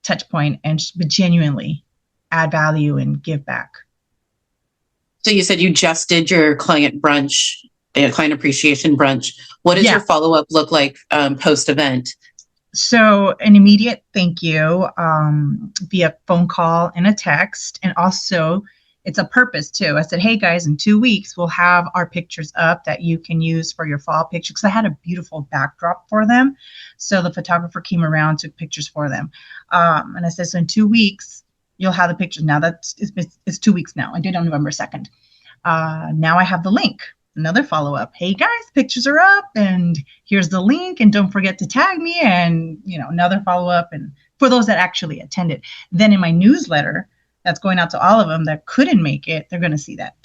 touch point and genuinely add value and give back. So you said you just did your client brunch, client appreciation brunch. What does your follow-up look like post event? So an immediate thank you via phone call and a text. And also it's a purpose too. I said, hey guys, in 2 weeks, we'll have our pictures up that you can use for your fall picture. Because I had a beautiful backdrop for them. So the photographer came around, took pictures for them. And I said, so in 2 weeks, you'll have the pictures. Now it's 2 weeks now. I did on November 2nd. Now I have the link. Another follow-up. Hey guys, pictures are up and here's the link and don't forget to tag me, and another follow-up, and for those that actually attended. Then in my newsletter that's going out to all of them that couldn't make it, they're going to see that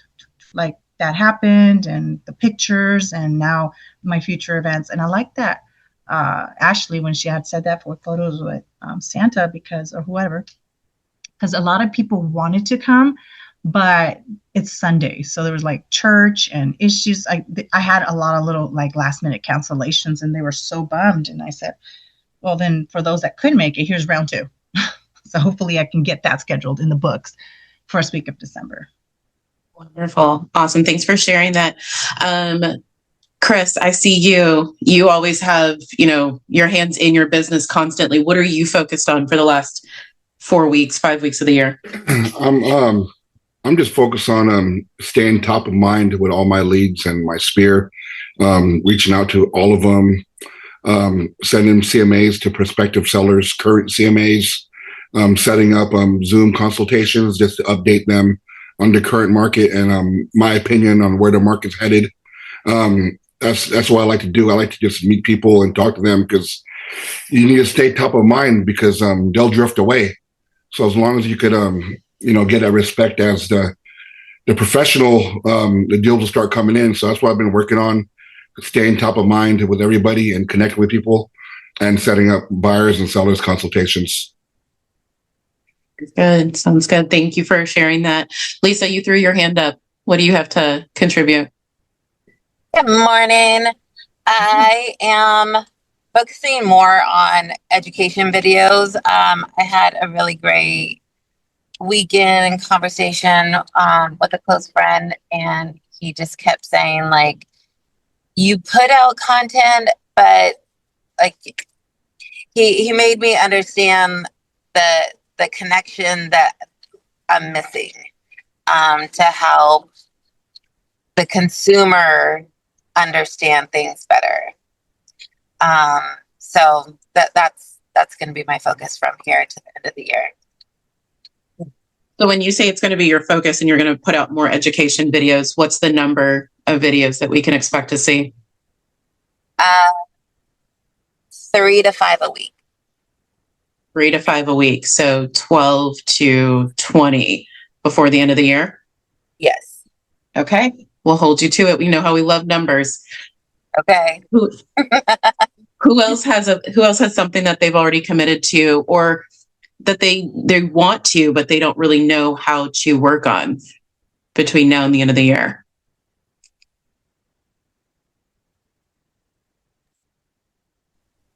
like that happened and the pictures and now my future events. And I like that Ashley, when she had said that for photos with Santa or whoever, because a lot of people wanted to come, but it's Sunday. So there was like church and issues. I had a lot of little like last minute cancellations and they were so bummed. And I said, well, then for those that couldn't make it, here's round 2. So hopefully I can get that scheduled in the books first week of December. Wonderful. Awesome. Thanks for sharing that. Chris, I see you always have, your hands in your business constantly. What are you focused on for the last 4 weeks, 5 weeks of the year? I'm just focused on staying top of mind with all my leads and my sphere, reaching out to all of them, sending CMAs to prospective sellers, current CMAs, setting up Zoom consultations just to update them on the current market and my opinion on where the market's headed. That's what I like to do. I like to just meet people and talk to them because you need to stay top of mind because they'll drift away. So as long as you could get that respect as the professional, the deals will start coming in. So that's what I've been working on, staying top of mind with everybody and connecting with people and setting up buyers and sellers consultations. Good. Sounds good. Thank you for sharing that. Lisa, you threw your hand up. What do you have to contribute? Good morning. I am focusing more on education videos. I had a really great weekend conversation with a close friend, and he just kept saying, like, you put out content, but like he made me understand the connection that I'm missing to help the consumer understand things better. So that's going to be my focus from here to the end of the year. So when you say it's going to be your focus and you're going to put out more education videos, what's the number of videos that we can expect to see? 3 to 5 a week. 3 to 5 a week. So 12 to 20 before the end of the year? Yes. Okay. We'll hold you to it. We know how we love numbers. Okay. Who else has something that they've already committed to or that they want to, but they don't really know how to work on between now and the end of the year?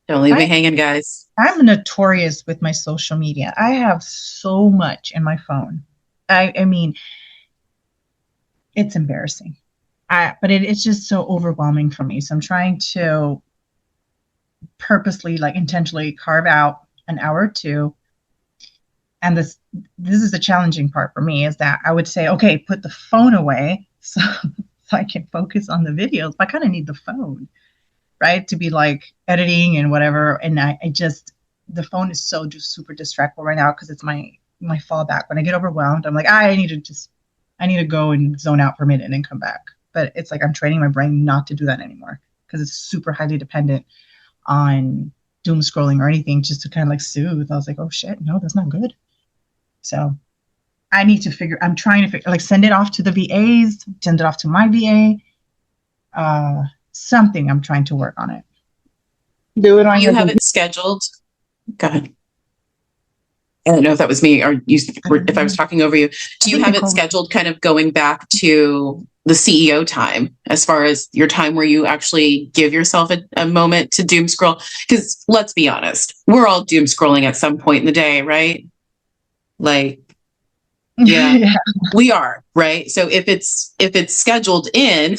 Don't leave me hanging, guys. I'm notorious with my social media. I have so much in my phone. I mean, it's embarrassing. But it's just so overwhelming for me. So I'm trying to purposely, like intentionally carve out an hour or two. And this is the challenging part for me, is that I would say, okay, put the phone away so I can focus on the videos. But I kind of need the phone, right? To be like editing and whatever. And the phone is so just super distractful right now because it's my fallback. When I get overwhelmed, I'm like, I need to go and zone out for a minute and then come back. But it's like I'm training my brain not to do that anymore because it's super highly dependent on doom scrolling or anything, just to kind of like soothe. I was like, oh shit, no, that's not good. So I need to I'm trying to figure, like, send it off to the VAs, send it off to my VA. Something, I'm trying to work on it. Do it on you have it scheduled. Go ahead. I don't know if that was me or you, if I was talking over you. Do you have it scheduled kind of going back to the CEO time, as far as your time where you actually give yourself a moment to doom scroll? Because let's be honest, we're all doom scrolling at some point in the day, right? Like, yeah. We are, right? So if it's scheduled in,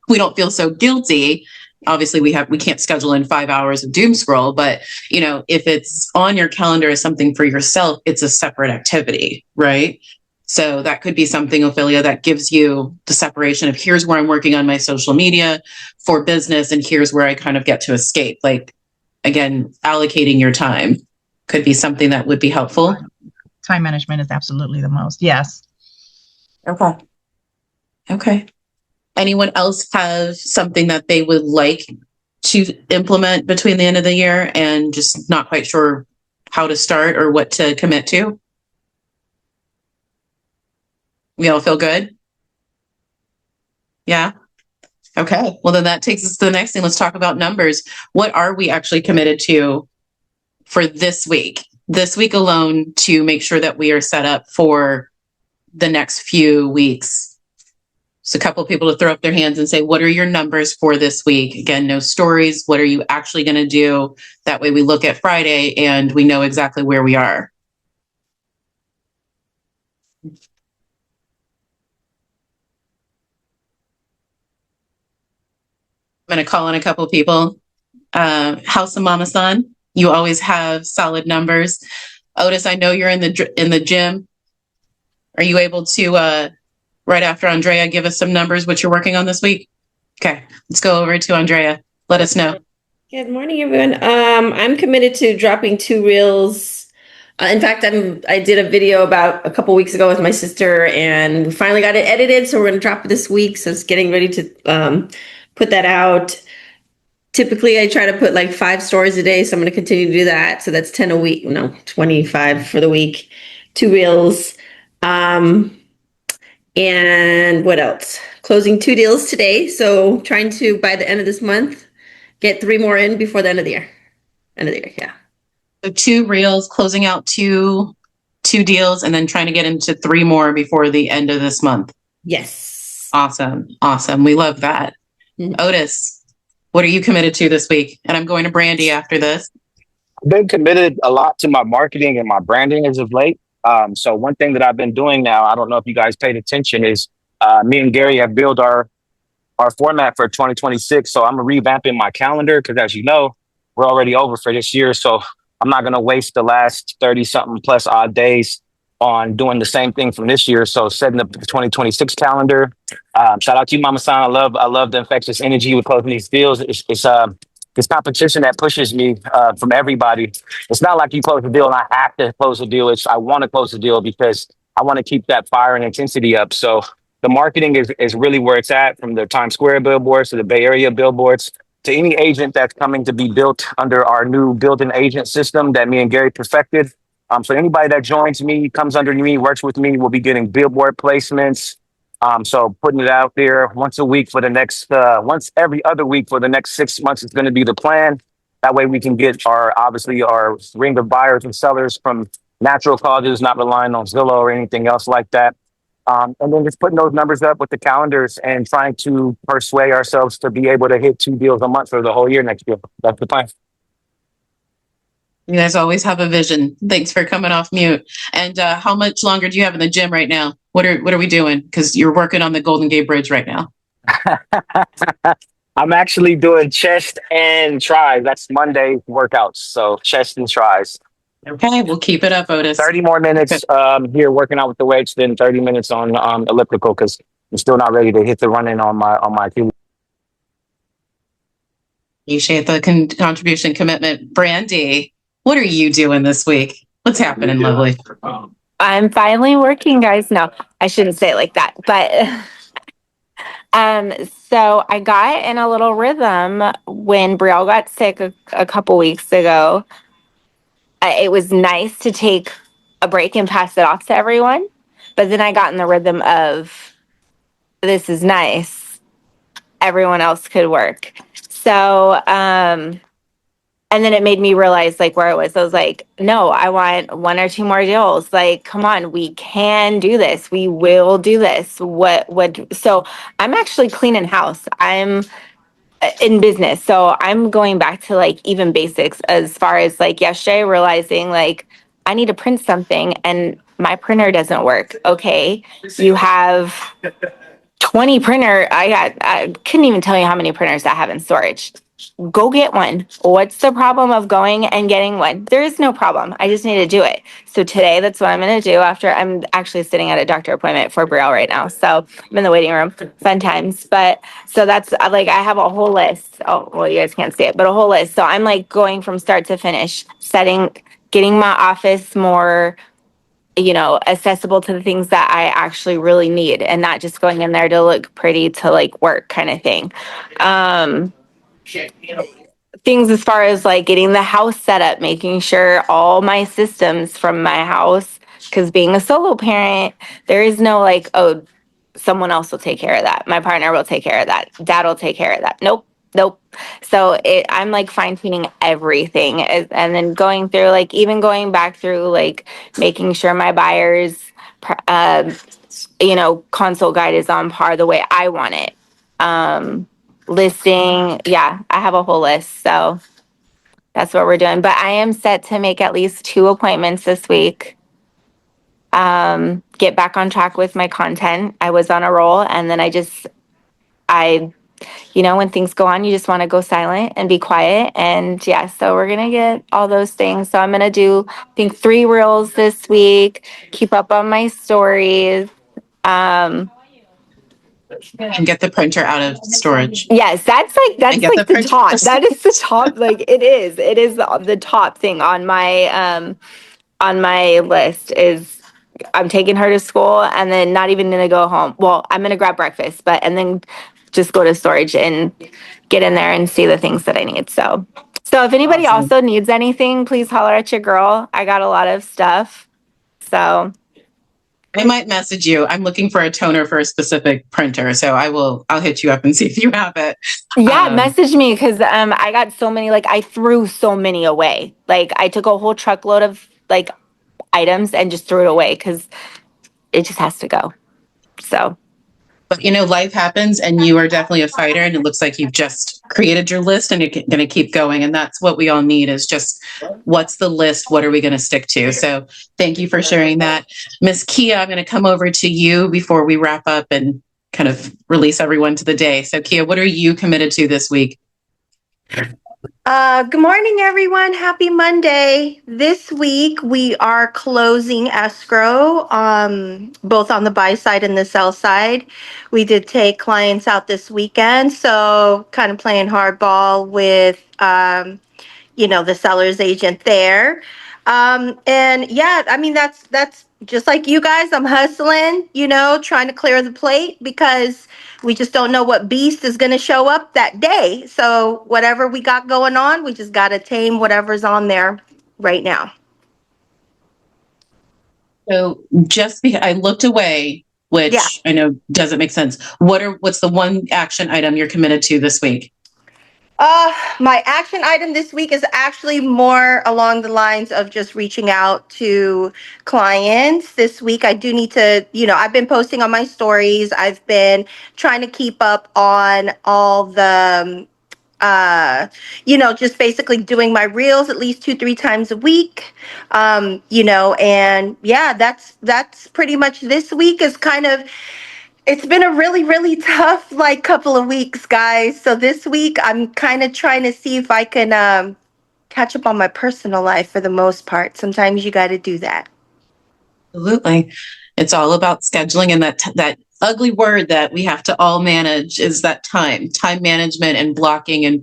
we don't feel so guilty. Obviously we can't schedule in 5 hours of doom scroll, but if it's on your calendar as something for yourself, it's a separate activity, right? So that could be something, Ophelia, that gives you the separation of, here's where I'm working on my social media for business, and here's where I kind of get to escape. Like, again, allocating your time could be something that would be helpful. Time management is absolutely the most. Yes. Okay. Anyone else have something that they would like to implement between the end of the year and just not quite sure how to start or what to commit to? We all feel good? Yeah? Okay. Well, then that takes us to the next thing. Let's talk about numbers. What are we actually committed to for this week? This week alone, to make sure that we are set up for the next few weeks. So a couple of people to throw up their hands and say, what are your numbers for this week? Again, no stories. What are you actually going to do? That way we look at Friday and we know exactly where we are. I'm going to call on a couple of people. House of Mama San, you always have solid numbers. Otis, I know you're in the gym. Are you able to, right after Andrea, give us some numbers, what you're working on this week? Okay, let's go over to Andrea. Let us know. Good morning, everyone. I'm committed to dropping 2 reels. In fact, I did a video about a couple weeks ago with my sister, and we finally got it edited, so we're going to drop it this week. So it's getting ready to put that out. Typically, I try to put like 5 stories a day, so I'm going to continue to do that. So that's 10 a week. No, 25 for the week. 2 reels. And what else? Closing 2 deals today. So trying to, by the end of this month, get 3 more in before the end of the year. Yeah. So 2 reels, closing out two deals, and then trying to get into 3 more before the end of this month. Yes. Awesome. We love that. Mm-hmm. Otis, what are you committed to this week? And I'm going to Brandy after this. I've been committed a lot to my marketing and my branding as of late. So one thing that I've been doing now, I don't know if you guys paid attention, is me and Gary have built our format for 2026. So I'm revamping my calendar because, as you know, we're already over for this year. So I'm not going to waste the last 30 something plus odd days on doing the same thing from this year. So setting up the 2026 calendar. Shout out to you, Mama San. I love the infectious energy with closing these deals. It's competition that pushes me from everybody. It's not like you close a deal and I have to close a deal. I want to close the deal because I want to keep that fire and intensity up. So the marketing is really where it's at, from the Times Square billboards to the Bay Area billboards to any agent that's coming to be built under our new built-in agent system that me and Gary perfected. So anybody that joins me, comes under me, works with me, will be getting billboard placements. So putting it out there once a week for the next, once every other week for the next 6 months is going to be the plan. That way we can get our ring of buyers and sellers from natural causes, not relying on Zillow or anything else like that. And then just putting those numbers up with the calendars and trying to persuade ourselves to be able to hit 2 deals a month for the whole year next year. That's the plan. You guys always have a vision. Thanks for coming off mute. And how much longer do you have in the gym right now? What are we doing? Because you're working on the Golden Gate Bridge right now. I'm actually doing chest and tries. That's Monday workouts. So chest and tries. Okay, we'll keep it up, Otis. 30 more minutes here working out with the weights, then 30 minutes on elliptical because I'm still not ready to hit the running on my team. Appreciate the contribution commitment. Brandy, what are you doing this week? What's happening, lovely? I'm finally working, guys. No, I shouldn't say it like that. But So I got in a little rhythm when Brielle got sick a couple weeks ago. It was nice to take a break and pass it off to everyone. But then I got in the rhythm of, this is nice. Everyone else could work. So, and then it made me realize like where I was. I was like, no, I want one or two more deals. Like, come on, we can do this. We will do this. So I'm actually cleaning house. I'm in business. So I'm going back to like even basics as far as like yesterday realizing like I need to print something and my printer doesn't work. Okay. You have 20 printer. I couldn't even tell you how many printers I have in storage. Go get one. What's the problem of going and getting one? There is no problem. I just need to do it. So today, that's what I'm going to do after I'm actually sitting at a doctor appointment for Brielle right now. So I'm in the waiting room. Fun times. But so that's like, I have a whole list. Oh, well, you guys can't see it, but a whole list. So I'm like going from start to finish, getting my office more, accessible to the things that I actually really need and not just going in there to look pretty to like work kind of thing. Things as far as like getting the house set up, making sure all my systems from my house, because being a solo parent, there is no like, oh, someone else will take care of that. My partner will take care of that. Dad will take care of that. Nope. So I'm like fine tuning everything and then going through like even going back through like making sure my buyers, consult guide is on par the way I want it. Listing, yeah, I have a whole list. So that's what we're doing. But I am set to make at least 2 appointments this week. Get back on track with my content. I was on a roll and then when things go on, you just want to go silent and be quiet. And yeah, so we're going to get all those things. So I'm going to do, I think 3 reels this week, keep up on my stories. And get the printer out of storage. Yes, that's like the top. That is the top. Like it is the top thing on my list is I'm taking her to school and then not even gonna go home. Well, I'm gonna grab breakfast, and then just go to storage and get in there and see the things that I need. So if anybody also needs anything, please holler at your girl. I got a lot of stuff. So I might message you. I'm looking for a toner for a specific printer, so I'll hit you up and see if you have it. Yeah, message me because I got so many, like I threw so many away. Like I took a whole truckload of like items and just threw it away because it just has to go. So. But life happens and you are definitely a fighter and it looks like you've just created your list and you're going to keep going. And that's what we all need is just what's the list? What are we going to stick to? So thank you for sharing that. Miss Kia, I'm going to come over to you before we wrap up and kind of release everyone to the day. So Kia, what are you committed to this week? Good morning, everyone. Happy Monday. This week, we are closing escrow, both on the buy side and the sell side. We did take clients out this weekend, so kind of playing hardball with, the seller's agent there. And yeah, I mean, that's just like you guys. I'm hustling, trying to clear the plate because we just don't know what beast is going to show up that day. So whatever we got going on, we just got to tame whatever's on there right now. So just because I looked away, which I know doesn't make sense. What's the one action item you're committed to this week? My action item this week is actually more along the lines of just reaching out to clients. This week, I do need to, I've been posting on my stories. I've been trying to keep up on all the, just basically doing my reels at least 2-3 times a week. And yeah, that's pretty much this week is kind of, it's been a really, really tough couple of weeks, guys. So this week I'm kind of trying to see if I can catch up on my personal life for the most part. Sometimes you got to do that. Absolutely. It's all about scheduling, and that ugly word that we have to all manage is that time management and blocking and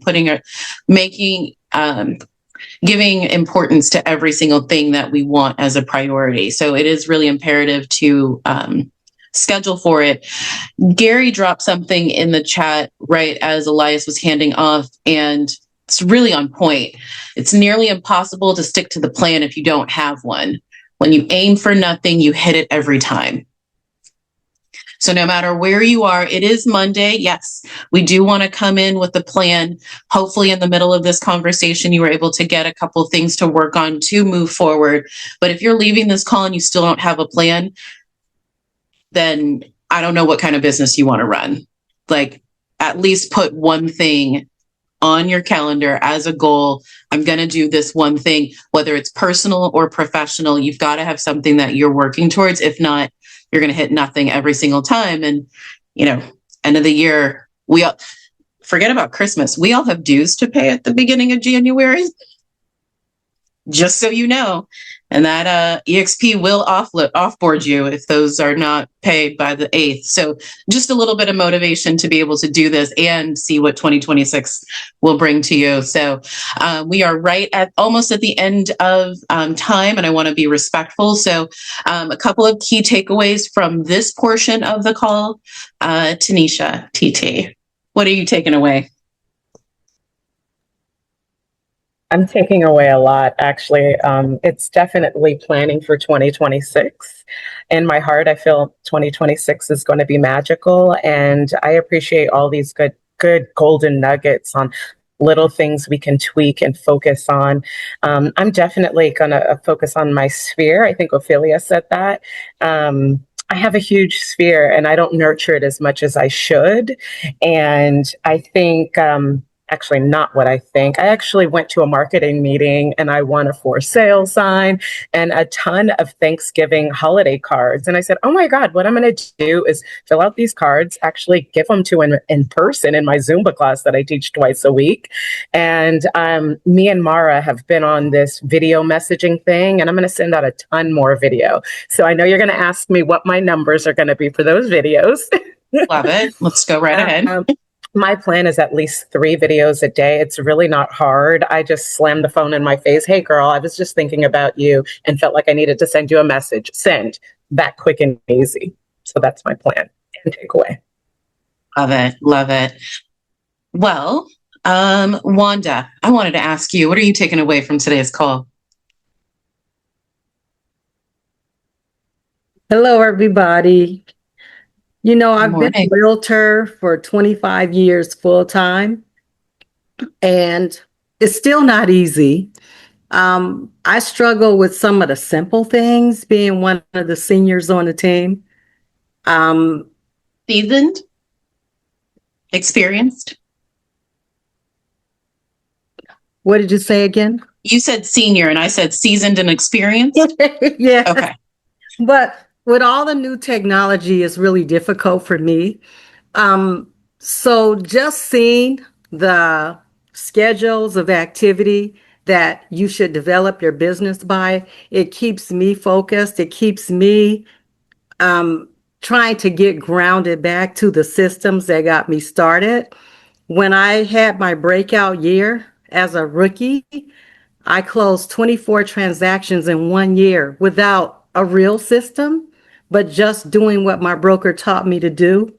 giving importance to every single thing that we want as a priority. So it is really imperative to schedule for it. Gary dropped something in the chat right as Elias was handing off, and it's really on point. It's nearly impossible to stick to the plan if you don't have one. When you aim for nothing, you hit it every time. So no matter where you are, it is Monday. Yes, we do want to come in with a plan. Hopefully in the middle of this conversation, you were able to get a couple things to work on to move forward. But if you're leaving this call and you still don't have a plan, then I don't know what kind of business you want to run. Like, at least put one thing on your calendar as a goal. I'm going to do this one thing, whether it's personal or professional. You've got to have something that you're working towards. If not, you're going to hit nothing every single time. And, you know, end of the year, we all forget about Christmas. We all have dues to pay at the beginning of January, just so you know. And that EXP will offboard you if those are not paid by the 8th. So just a little bit of motivation to be able to do this and see what 2026 will bring to you. So we are right at almost at the end of time, and I want to be respectful. So a couple of key takeaways from this portion of the call. Tanisha, TT, what are you taking away? I'm taking away a lot, actually. It's definitely planning for 2026. In my heart, I feel 2026 is going to be magical, and I appreciate all these good golden nuggets on little things we can tweak and focus on. I'm definitely going to focus on my sphere. I think Ophelia said that. I have a huge sphere, and I don't nurture it as much as I should. And I think actually not what I think. I actually went to a marketing meeting and I won a for sale sign and a ton of Thanksgiving holiday cards. And I said, oh my God, what I'm going to do is fill out these cards, actually give them to in person in my Zumba class that I teach twice a week. And me and Mara have been on this video messaging thing, and I'm going to send out a ton more video. So I know you're going to ask me what my numbers are going to be for those videos. Love it. Let's go right ahead. My plan is at least 3 videos a day. It's really not hard. I just slammed the phone in my face. Hey, girl, I was just thinking about you and felt like I needed to send you a message. Send. That quick and easy. So that's my plan and takeaway. Love it. Love it. Well, Wanda, I wanted to ask you, what are you taking away from today's call? Hello, everybody. You know, I've been a realtor for 25 years full time, and it's still not easy. I struggle with some of the simple things, being one of the seniors on the team. Seasoned? Experienced? What did you say again? You said senior, and I said seasoned and experienced? Yeah. Okay. But with all the new technology, it's really difficult for me. So just seeing the schedules of activity that you should develop your business by, it keeps me focused. It keeps me trying to get grounded back to the systems that got me started. When I had my breakout year as a rookie, I closed 24 transactions in 1 year without a real system, but just doing what my broker taught me to do.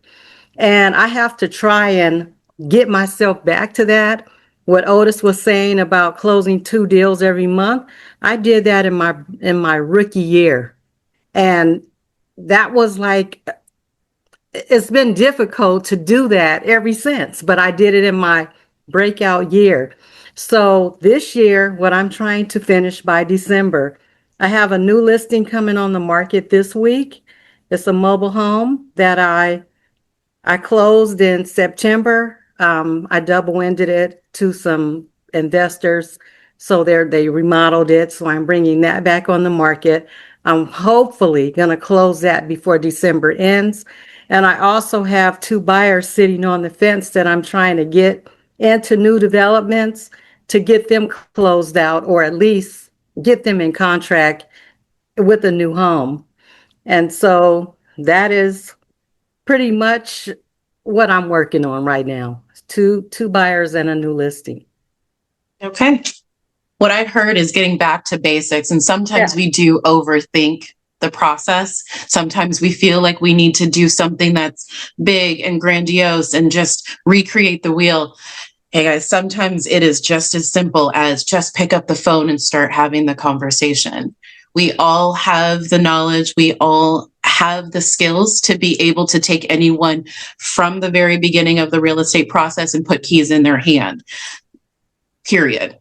And I have to try and get myself back to that. What Otis was saying about closing 2 deals every month, I did that in my rookie year. And that was like, it's been difficult to do that ever since, but I did it in my breakout year. So this year, what I'm trying to finish by December, I have a new listing coming on the market this week. It's a mobile home that I closed in September. I double-ended it to some investors. So they remodeled it. So I'm bringing that back on the market. I'm hopefully going to close that before December ends. And I also have 2 buyers sitting on the fence that I'm trying to get into new developments to get them closed out, or at least get them in contract with a new home. And so that is pretty much what I'm working on right now. Two buyers and a new listing. Okay. What I've heard is getting back to basics. And sometimes we do overthink the process. Sometimes we feel like we need to do something that's big and grandiose and just recreate the wheel. Hey guys, sometimes it is just as simple as just pick up the phone and start having the conversation. We all have the knowledge. We all have the skills to be able to take anyone from the very beginning of the real estate process and put keys in their hand. Period.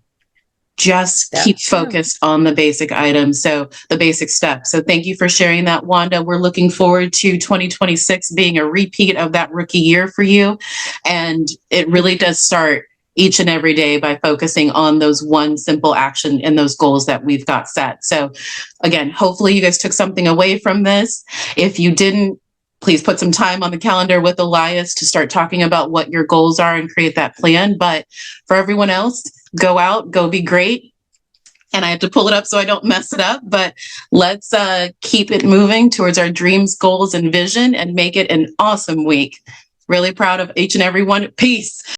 Just keep focused on the basic items. So the basic steps. So thank you for sharing that, Wanda. We're looking forward to 2026 being a repeat of that rookie year for you. And it really does start each and every day by focusing on those one simple action and those goals that we've got set. So again, hopefully you guys took something away from this. If you didn't, please put some time on the calendar with Elias to start talking about what your goals are and create that plan. But for everyone else, go out, go be great. And I have to pull it up so I don't mess it up, but let's keep it moving towards our dreams, goals, and vision and make it an awesome week. Really proud of each and every one. Peace.